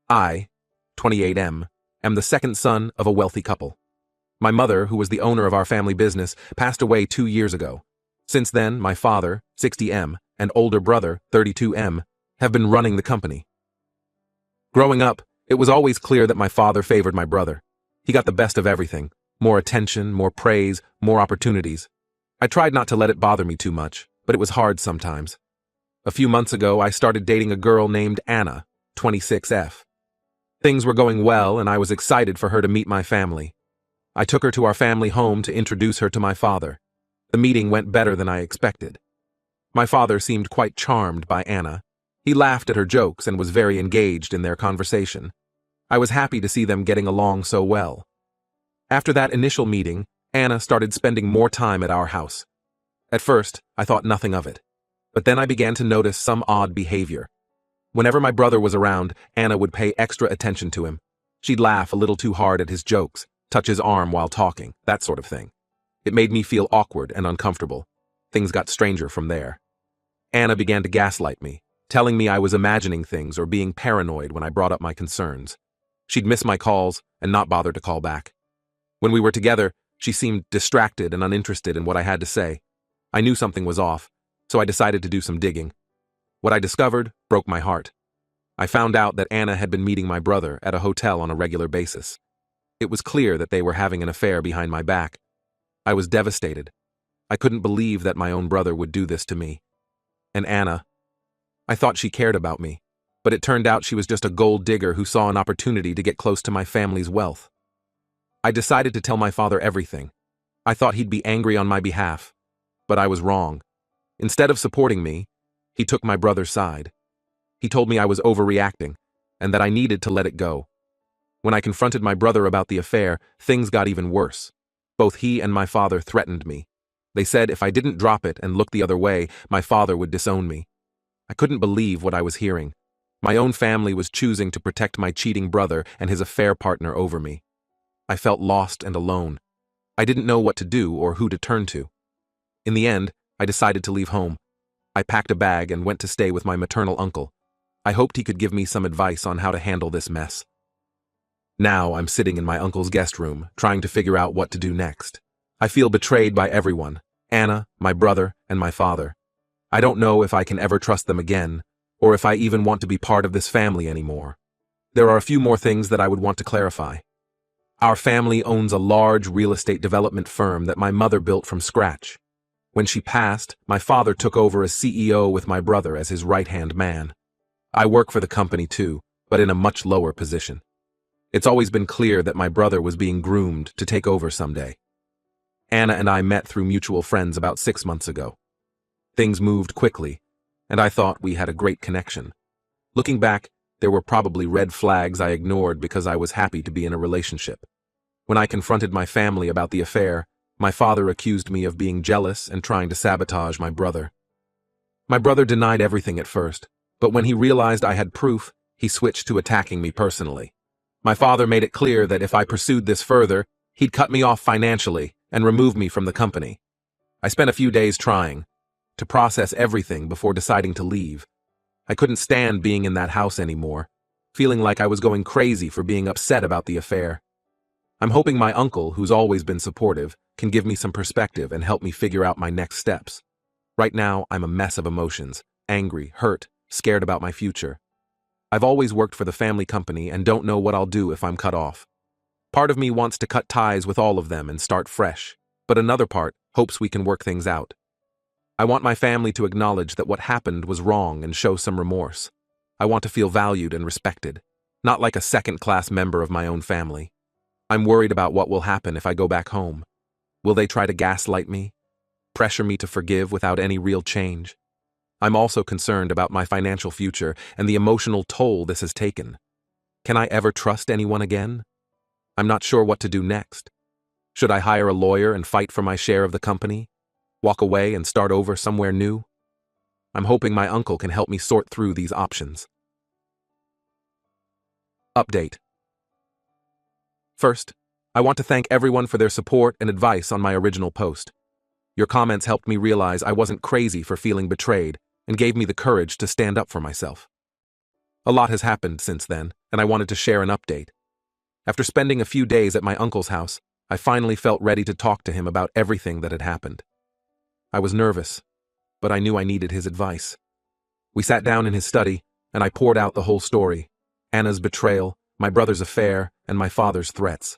I, 28M, am the second son of a wealthy couple. My mother, who was the owner of our family business, passed away 2 years ago. Since then, my father, 60M, and older brother, 32M, have been running the company. Growing up, it was always clear that my father favored my brother. He got the best of everything: more attention, more praise, more opportunities. I tried not to let it bother me too much, but it was hard sometimes. A few months ago, I started dating a girl named Anna, 26F. Things were going well, and I was excited for her to meet my family. I took her to our family home to introduce her to my father. The meeting went better than I expected. My father seemed quite charmed by Anna. He laughed at her jokes and was very engaged in their conversation. I was happy to see them getting along so well. After that initial meeting, Anna started spending more time at our house. At first, I thought nothing of it, but then I began to notice some odd behavior. Whenever my brother was around, Anna would pay extra attention to him. She'd laugh a little too hard at his jokes, touch his arm while talking, that sort of thing. It made me feel awkward and uncomfortable. Things got stranger from there. Anna began to gaslight me, telling me I was imagining things or being paranoid when I brought up my concerns. She'd miss my calls and not bother to call back. When we were together, she seemed distracted and uninterested in what I had to say. I knew something was off, so I decided to do some digging. What I discovered broke my heart. I found out that Anna had been meeting my brother at a hotel on a regular basis. It was clear that they were having an affair behind my back. I was devastated. I couldn't believe that my own brother would do this to me. And Anna, I thought she cared about me, but it turned out she was just a gold digger who saw an opportunity to get close to my family's wealth. I decided to tell my father everything. I thought he'd be angry on my behalf, but I was wrong. Instead of supporting me, he took my brother's side. He told me I was overreacting and that I needed to let it go. When I confronted my brother about the affair, things got even worse. Both he and my father threatened me. They said if I didn't drop it and look the other way, my father would disown me. I couldn't believe what I was hearing. My own family was choosing to protect my cheating brother and his affair partner over me. I felt lost and alone. I didn't know what to do or who to turn to. In the end, I decided to leave home. I packed a bag and went to stay with my maternal uncle. I hoped he could give me some advice on how to handle this mess. Now I'm sitting in my uncle's guest room, trying to figure out what to do next. I feel betrayed by everyone: Anna, my brother, and my father. I don't know if I can ever trust them again, or if I even want to be part of this family anymore. There are a few more things that I would want to clarify. Our family owns a large real estate development firm that my mother built from scratch. When she passed, my father took over as CEO with my brother as his right-hand man. I work for the company too, but in a much lower position. It's always been clear that my brother was being groomed to take over someday. Anna and I met through mutual friends about 6 months ago. Things moved quickly, and I thought we had a great connection. Looking back, there were probably red flags I ignored because I was happy to be in a relationship. When I confronted my family about the affair, my father accused me of being jealous and trying to sabotage my brother. My brother denied everything at first, but when he realized I had proof, he switched to attacking me personally. My father made it clear that if I pursued this further, he'd cut me off financially and remove me from the company. I spent a few days trying to process everything before deciding to leave. I couldn't stand being in that house anymore, feeling like I was going crazy for being upset about the affair. I'm hoping my uncle, who's always been supportive, can give me some perspective and help me figure out my next steps. Right now, I'm a mess of emotions: angry, hurt, scared about my future. I've always worked for the family company and don't know what I'll do if I'm cut off. Part of me wants to cut ties with all of them and start fresh, but another part hopes we can work things out. I want my family to acknowledge that what happened was wrong and show some remorse. I want to feel valued and respected, not like a second-class member of my own family. I'm worried about what will happen if I go back home. Will they try to gaslight me? Pressure me to forgive without any real change? I'm also concerned about my financial future and the emotional toll this has taken. Can I ever trust anyone again? I'm not sure what to do next. Should I hire a lawyer and fight for my share of the company? Walk away and start over somewhere new? I'm hoping my uncle can help me sort through these options. Update. First, I want to thank everyone for their support and advice on my original post. Your comments helped me realize I wasn't crazy for feeling betrayed and gave me the courage to stand up for myself. A lot has happened since then, and I wanted to share an update. After spending a few days at my uncle's house, I finally felt ready to talk to him about everything that had happened. I was nervous, but I knew I needed his advice. We sat down in his study, and I poured out the whole story: Anna's betrayal, my brother's affair, and my father's threats.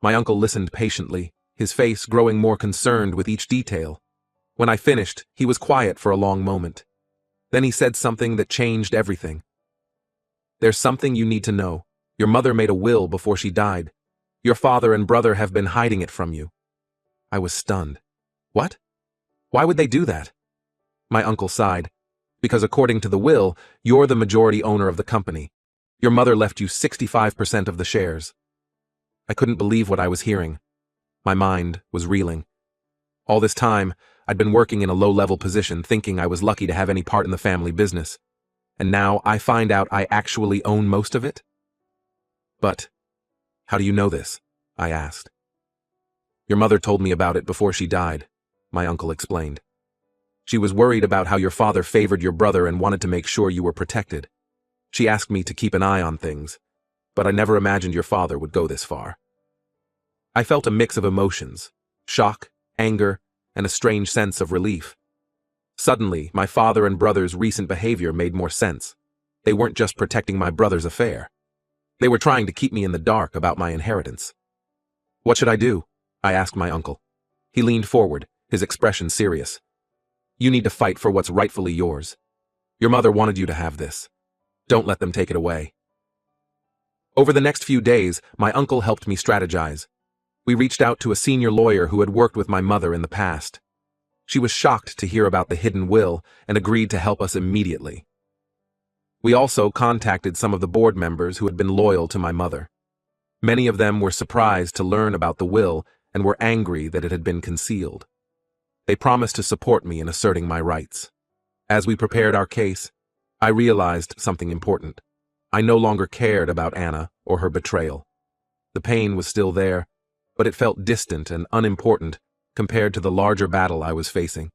My uncle listened patiently, his face growing more concerned with each detail. When I finished, he was quiet for a long moment. Then he said something that changed everything. "There's something you need to know. Your mother made a will before she died. Your father and brother have been hiding it from you." I was stunned. "What? Why would they do that?" My uncle sighed. "Because according to the will, you're the majority owner of the company. Your mother left you 65% of the shares." I couldn't believe what I was hearing. My mind was reeling. All this time, I'd been working in a low-level position, thinking I was lucky to have any part in the family business. And now I find out I actually own most of it? "But how do you know this?" I asked. "Your mother told me about it before she died," my uncle explained. "She was worried about how your father favored your brother and wanted to make sure you were protected. She asked me to keep an eye on things, but I never imagined your father would go this far." I felt a mix of emotions: shock, anger, and a strange sense of relief. Suddenly, my father and brother's recent behavior made more sense. They weren't just protecting my brother's affair. They were trying to keep me in the dark about my inheritance. "What should I do?" I asked my uncle. He leaned forward, his expression serious. "You need to fight for what's rightfully yours. Your mother wanted you to have this. Don't let them take it away." Over the next few days, my uncle helped me strategize. We reached out to a senior lawyer who had worked with my mother in the past. She was shocked to hear about the hidden will and agreed to help us immediately. We also contacted some of the board members who had been loyal to my mother. Many of them were surprised to learn about the will and were angry that it had been concealed. They promised to support me in asserting my rights. As we prepared our case, I realized something important. I no longer cared about Anna or her betrayal. The pain was still there, but it felt distant and unimportant compared to the larger battle I was facing.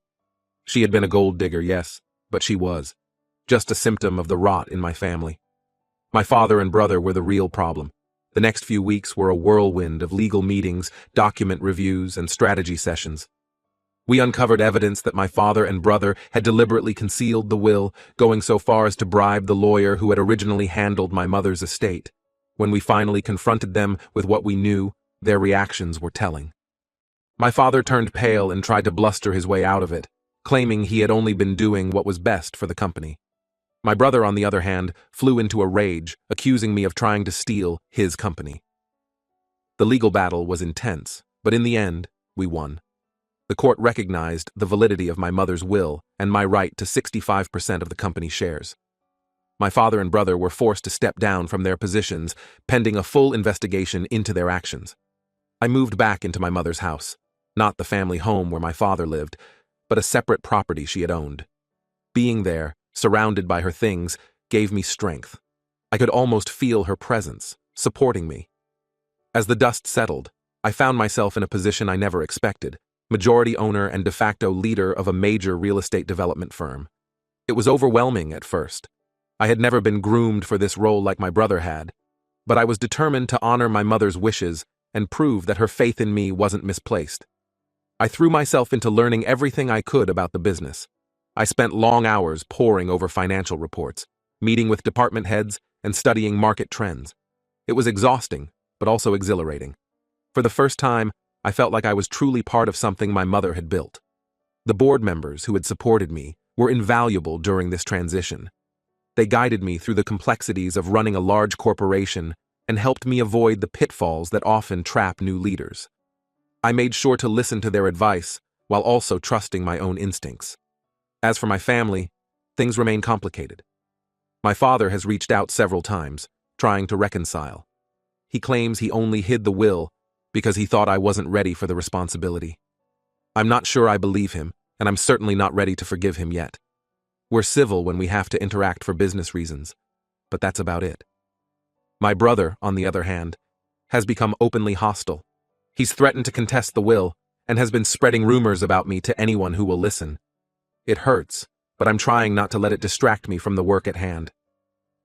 She had been a gold digger, yes, but she was just a symptom of the rot in my family. My father and brother were the real problem. The next few weeks were a whirlwind of legal meetings, document reviews, and strategy sessions. We uncovered evidence that my father and brother had deliberately concealed the will, going so far as to bribe the lawyer who had originally handled my mother's estate. When we finally confronted them with what we knew, their reactions were telling. My father turned pale and tried to bluster his way out of it, claiming he had only been doing what was best for the company. My brother, on the other hand, flew into a rage, accusing me of trying to steal his company. The legal battle was intense, but in the end, we won. The court recognized the validity of my mother's will and my right to 65% of the company's shares. My father and brother were forced to step down from their positions, pending a full investigation into their actions. I moved back into my mother's house, not the family home where my father lived, but a separate property she had owned. Being there, surrounded by her things, gave me strength. I could almost feel her presence, supporting me. As the dust settled, I found myself in a position I never expected: majority owner and de facto leader of a major real estate development firm. It was overwhelming at first. I had never been groomed for this role like my brother had, but I was determined to honor my mother's wishes and prove that her faith in me wasn't misplaced. I threw myself into learning everything I could about the business. I spent long hours poring over financial reports, meeting with department heads, and studying market trends. It was exhausting, but also exhilarating. For the first time, I felt like I was truly part of something my mother had built. The board members who had supported me were invaluable during this transition. They guided me through the complexities of running a large corporation and helped me avoid the pitfalls that often trap new leaders. I made sure to listen to their advice while also trusting my own instincts. As for my family, things remain complicated. My father has reached out several times, trying to reconcile. He claims he only hid the will because he thought I wasn't ready for the responsibility. I'm not sure I believe him, and I'm certainly not ready to forgive him yet. We're civil when we have to interact for business reasons, but that's about it. My brother, on the other hand, has become openly hostile. He's threatened to contest the will and has been spreading rumors about me to anyone who will listen. It hurts, but I'm trying not to let it distract me from the work at hand.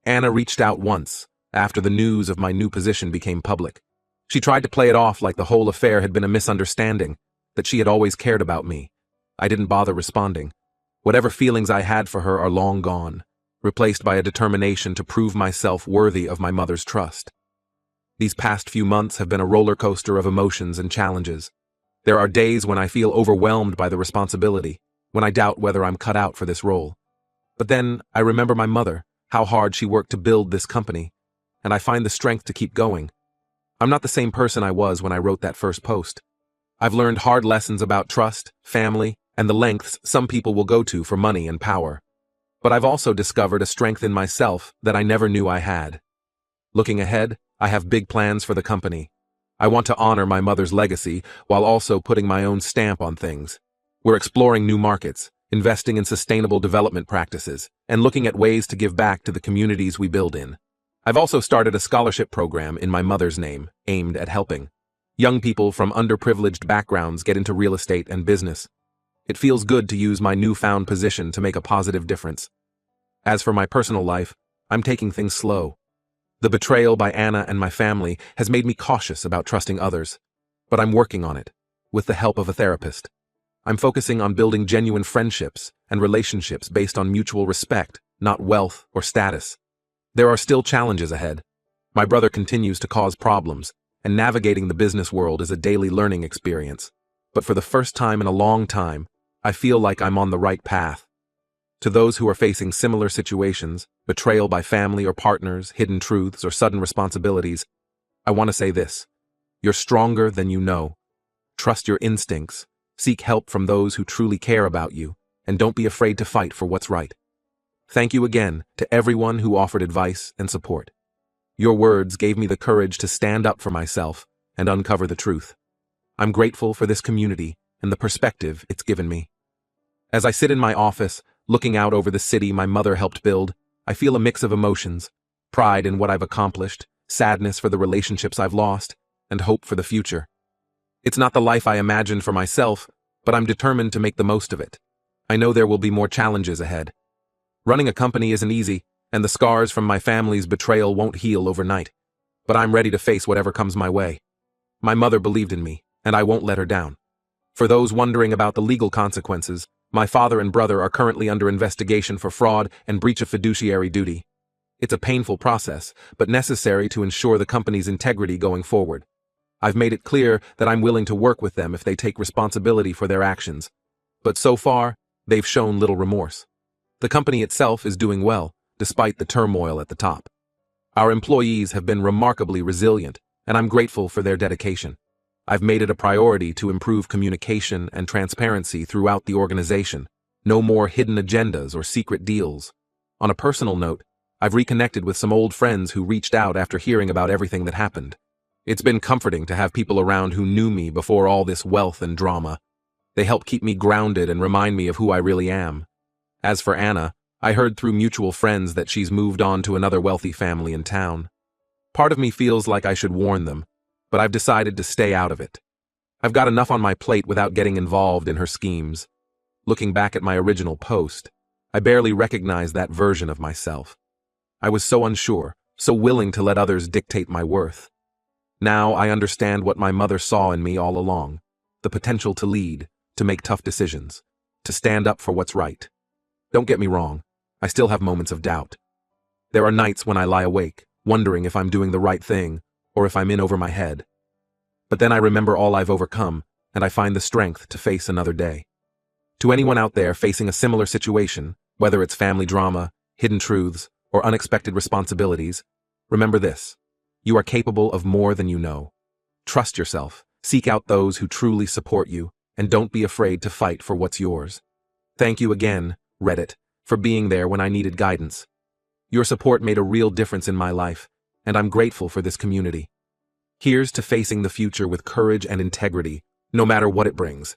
Anna reached out once, after the news of my new position became public. She tried to play it off like the whole affair had been a misunderstanding, that she had always cared about me. I didn't bother responding. Whatever feelings I had for her are long gone, replaced by a determination to prove myself worthy of my mother's trust. These past few months have been a roller coaster of emotions and challenges. There are days when I feel overwhelmed by the responsibility, when I doubt whether I'm cut out for this role. But then I remember my mother, how hard she worked to build this company, and I find the strength to keep going. I'm not the same person I was when I wrote that first post. I've learned hard lessons about trust, family, and the lengths some people will go to for money and power. But I've also discovered a strength in myself that I never knew I had. Looking ahead, I have big plans for the company. I want to honor my mother's legacy while also putting my own stamp on things. We're exploring new markets, investing in sustainable development practices, and looking at ways to give back to the communities we build in. I've also started a scholarship program in my mother's name, aimed at helping young people from underprivileged backgrounds get into real estate and business. It feels good to use my newfound position to make a positive difference. As for my personal life, I'm taking things slow. The betrayal by Anna and my family has made me cautious about trusting others, but I'm working on it, with the help of a therapist. I'm focusing on building genuine friendships and relationships based on mutual respect, not wealth or status. There are still challenges ahead. My brother continues to cause problems, and navigating the business world is a daily learning experience. But for the first time in a long time, I feel like I'm on the right path. To those who are facing similar situations, betrayal by family or partners, hidden truths, or sudden responsibilities, I want to say this: you're stronger than you know. Trust your instincts, seek help from those who truly care about you, and don't be afraid to fight for what's right. Thank you again to everyone who offered advice and support. Your words gave me the courage to stand up for myself and uncover the truth. I'm grateful for this community and the perspective it's given me. As I sit in my office, looking out over the city my mother helped build, I feel a mix of emotions: pride in what I've accomplished, sadness for the relationships I've lost, and hope for the future. It's not the life I imagined for myself, but I'm determined to make the most of it. I know there will be more challenges ahead. Running a company isn't easy, and the scars from my family's betrayal won't heal overnight. But I'm ready to face whatever comes my way. My mother believed in me, and I won't let her down. For those wondering about the legal consequences, my father and brother are currently under investigation for fraud and breach of fiduciary duty. It's a painful process, but necessary to ensure the company's integrity going forward. I've made it clear that I'm willing to work with them if they take responsibility for their actions. But so far, they've shown little remorse. The company itself is doing well, despite the turmoil at the top. Our employees have been remarkably resilient, and I'm grateful for their dedication. I've made it a priority to improve communication and transparency throughout the organization. No more hidden agendas or secret deals. On a personal note, I've reconnected with some old friends who reached out after hearing about everything that happened. It's been comforting to have people around who knew me before all this wealth and drama. They help keep me grounded and remind me of who I really am. As for Anna, I heard through mutual friends that she's moved on to another wealthy family in town. Part of me feels like I should warn them, but I've decided to stay out of it. I've got enough on my plate without getting involved in her schemes. Looking back at my original post, I barely recognized that version of myself. I was so unsure, so willing to let others dictate my worth. Now I understand what my mother saw in me all along: the potential to lead, to make tough decisions, to stand up for what's right. Don't get me wrong, I still have moments of doubt. There are nights when I lie awake, wondering if I'm doing the right thing, or if I'm in over my head. But then I remember all I've overcome, and I find the strength to face another day. To anyone out there facing a similar situation, whether it's family drama, hidden truths, or unexpected responsibilities, remember this: you are capable of more than you know. Trust yourself, seek out those who truly support you, and don't be afraid to fight for what's yours. Thank you again, Reddit, for being there when I needed guidance. Your support made a real difference in my life, and I'm grateful for this community. Here's to facing the future with courage and integrity, no matter what it brings.